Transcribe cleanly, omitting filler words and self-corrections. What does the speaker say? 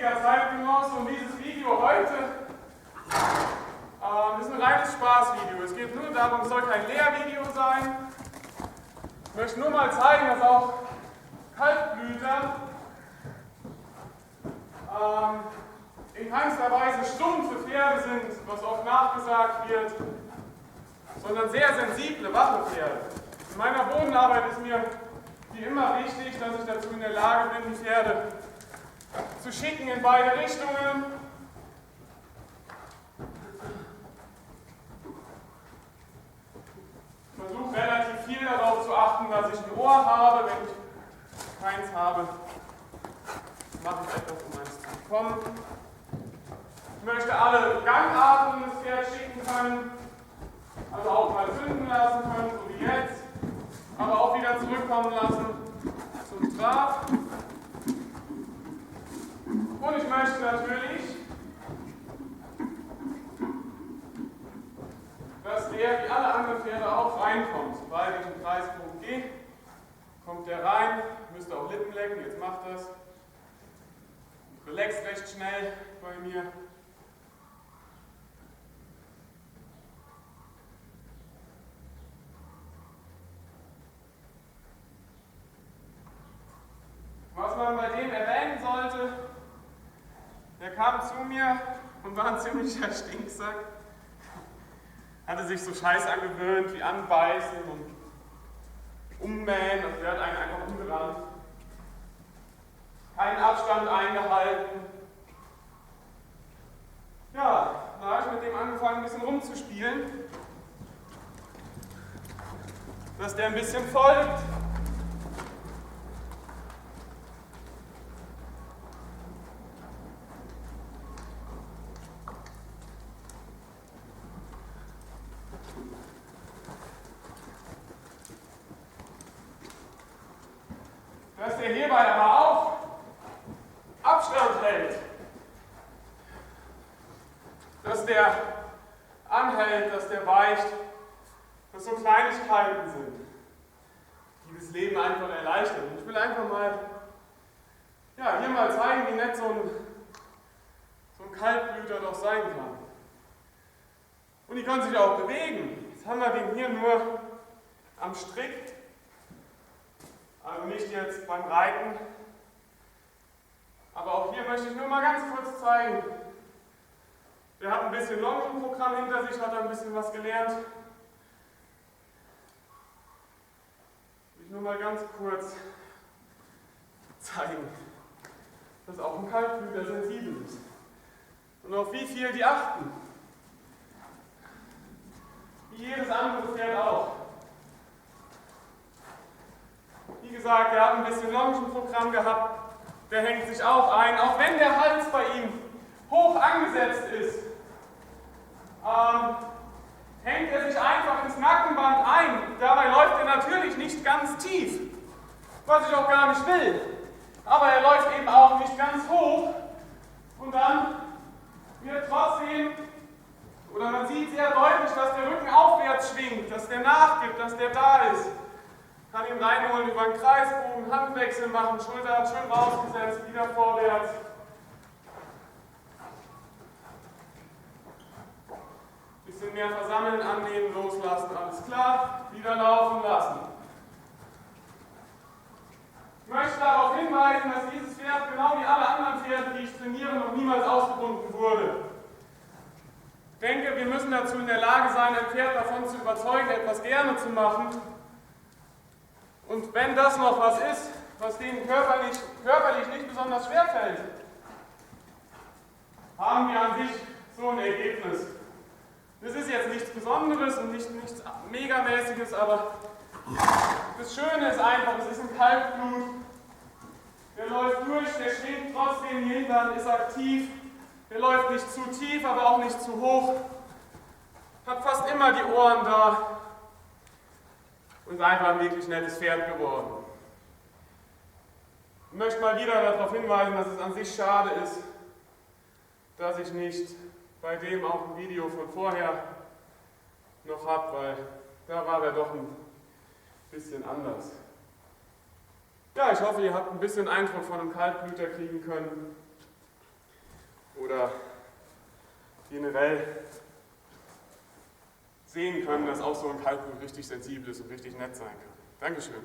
lustiger Zeitgenosse und dieses Video heute ist ein reines Spaßvideo. Es geht nur darum, es soll kein Lehrvideo sein. Ich möchte nur mal zeigen, dass auch Kaltblüter in keinster Weise stumpfe Pferde sind, was oft nachgesagt wird, sondern sehr sensible, wache Pferde. In meiner Bodenarbeit ist mir wie immer wichtig, dass ich dazu in der Lage bin, die Pferde zu schicken in beide Richtungen. Ich versuche relativ viel darauf zu achten, dass ich ein Ohr habe. Wenn ich keins habe, mache ich etwas, um eins zu bekommen. Ich möchte alle Gangarten des Pferds schicken können, also auch mal zünden lassen können, so wie jetzt, aber auch wieder zurückkommen lassen zum Trab. Und ich möchte natürlich, dass der, wie alle anderen Pferde auch, reinkommt. Sobald ich im Kreisbogen gehe, kommt der rein, müsste auch Lippen lecken, jetzt macht das. Relax recht schnell bei mir. Was man bei dem erwähnen sollte, der kam zu mir und war ein ziemlicher Stinksack. Hatte sich so Scheiß angewöhnt wie Anbeißen und Ummähen, und der hat einen einfach umgerannt. Keinen Abstand eingehalten. Ja, da habe ich mit dem angefangen, ein bisschen rumzuspielen, dass der ein bisschen folgt. Dass der hierbei aber auch Abstand hält, dass der anhält, dass der weicht, dass so Kleinigkeiten sind, die das Leben einfach erleichtern. Und ich will einfach mal, ja, hier mal zeigen, wie nett so ein Kaltblüter doch sein kann. Und die können sich auch bewegen. Jetzt haben wir den hier nur am Strick. Also nicht jetzt beim Reiten, aber auch hier möchte ich nur mal ganz kurz zeigen. Der hat ein bisschen Longenprogramm hinter sich, hat ein bisschen was gelernt. Ich will nur mal ganz kurz zeigen, dass auch ein Kaltblüter sensibel ist. Und auf wie viel die achten. Wie jedes andere Pferd auch. Wie gesagt, er hat ein bisschen Longenprogramm gehabt, der hängt sich auch ein, auch wenn der Hals bei ihm hoch angesetzt ist, hängt er sich einfach ins Nackenband ein. Dabei läuft er natürlich nicht ganz tief, was ich auch gar nicht will, aber er läuft eben auch nicht ganz hoch und dann wird trotzdem, oder man sieht sehr deutlich, dass der Rücken aufwärts schwingt, dass der nachgibt, dass der da ist. Kann ihn reinholen über den Kreisbogen, Handwechsel machen, Schulter hat schön rausgesetzt, wieder vorwärts. Bisschen mehr versammeln, annehmen, loslassen, alles klar, wieder laufen lassen. Ich möchte darauf hinweisen, dass dieses Pferd genau wie alle anderen Pferde, die ich trainiere, noch niemals ausgebunden wurde. Ich denke, wir müssen dazu in der Lage sein, ein Pferd davon zu überzeugen, etwas gerne zu machen. Und wenn das noch was ist, was denen körperlich nicht besonders schwer fällt, haben wir an sich so ein Ergebnis. Das ist jetzt nichts Besonderes und nichts Megamäßiges, aber das Schöne ist einfach, es ist ein Kaltblut. Der läuft durch, der schwingt trotzdem den Hintern, ist aktiv. Der läuft nicht zu tief, aber auch nicht zu hoch. Hat fast immer die Ohren da. Und ist einfach ein wirklich nettes Pferd geworden. Ich möchte mal wieder darauf hinweisen, dass es an sich schade ist, dass ich nicht bei dem auch ein Video von vorher noch habe, weil da war der doch ein bisschen anders. Ja, ich hoffe, ihr habt ein bisschen Eindruck von einem Kaltblüter kriegen können. oder generell sehen können, dass auch so ein Kaltblut richtig sensibel ist und richtig nett sein kann. Dankeschön.